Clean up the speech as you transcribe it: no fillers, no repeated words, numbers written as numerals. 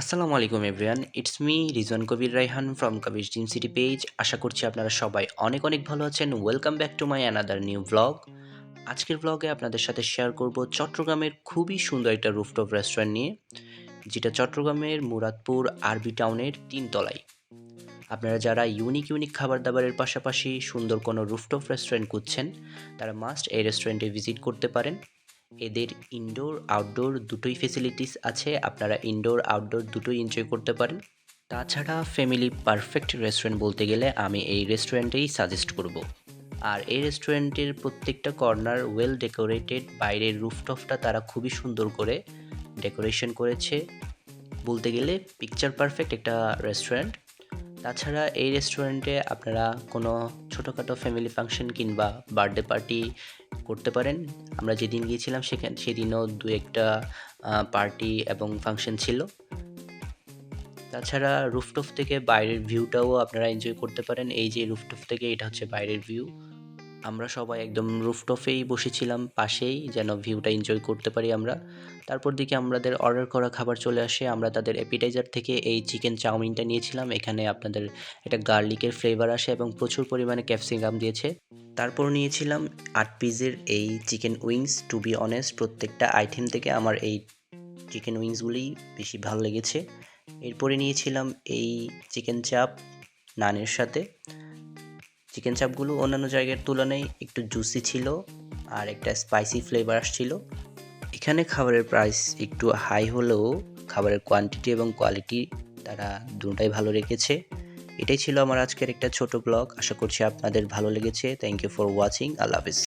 আসসালামু আলাইকুম everyone, it's me Rizon Kabir Raihan from Kabir dream city page. আশা করছি আপনারা সবাই অনেক অনেক ভালো আছেন। Welcome back to my another new blog. আজকের ব্লগে আপনাদের সাথে শেয়ার করব চট্টগ্রামের খুবই সুন্দর একটা রুফটপ রেস্টুরেন্ট নিয়ে, যেটা চট্টগ্রামের মুরাদপুর আরবি টাউনের 3 তলায়। আপনারা যারা ইউনিক ইউনিক খাবার দাবারের পাশাপাশি সুন্দর কোনো রুফটপ রেস্টুরেন্ট খুঁজছেন, তারা মাস্ট এই রেস্টুরেন্টে ভিজিট করতে পারেন। এদের ইনডোর আউটডোর দুটোই ফেসিলিটিস আছে, আপনারা ইনডোর আউটডোর দুটোই এনজয় করতে পারেন। তাছাড়া ফ্যামিলি পারফেক্ট রেস্টুরেন্ট বলতে গেলে আমি এই রেস্টুরেন্টেই সাজেস্ট করব। আর এই রেস্টুরেন্টের প্রত্যেকটা কর্নার ওয়েল ডেকোরেটেড, বাইরের রুফটপটা তারা খুবই সুন্দর করে ডেকোরেশন করেছে। বলতে গেলে পিকচার পারফেক্ট একটা রেস্টুরেন্ট। তাছাড়া এই রেস্টুরেন্টে আপনারা কোনো ছোটোখাটো ফ্যামিলি ফাংশন কিংবা বার্থডে পার্টি করতে পারেন। আমরা যেদিন গিয়েছিলাম সেদিনও দু একটা পার্টি এবং ফাংশন ছিল। তাছাড়া রুফটপ থেকে বাইরের ভিউটাও আপনারা এনজয় করতে পারেন। এই যে রুফটপ থেকে এটা হচ্ছে বাইরের ভিউ। আমরা সবাই একদম রুফটপেই বসেছিলাম পাশেই, যেন ভিউটা এনজয় করতে পারি আমরা। তারপর দিকে আমাদের অর্ডার করা খাবার চলে আসে। আমরা তাদের অ্যাপিটাইজার থেকে এই চিকেন চাউমিনটা নিয়েছিলাম। এখানে আপনাদের একটা গার্লিকের ফ্লেভার আসে এবং প্রচুর পরিমাণে ক্যাপসিকাম দিয়েছে। তারপর নিয়েছিলাম 8 পিসের এই chicken wings. To be honest, প্রত্যেকটা আইটেম থেকে আমার এই চিকেন উইংসগুলিই বেশি ভালো লেগেছে। এরপরে নিয়েছিলাম এই চিকেন চাপ নানের সাথে। চিকেন চাপগুলো অন্যান্য জায়গার তুলনায় একটু জুসি ছিল আর একটা স্পাইসি ফ্লেভার আসছিল। এখানে খাবারের প্রাইস একটু হাই হলেও খাবারের কোয়ান্টিটি এবং কোয়ালিটি তারা দুটোই ভালো রেখেছে। এটাই ছিল আমার আজকের একটা ছোট ব্লগ। আশা করছি আপনাদের ভালো লেগেছে। Thank you for watching. আল্লাহ হাফিজ।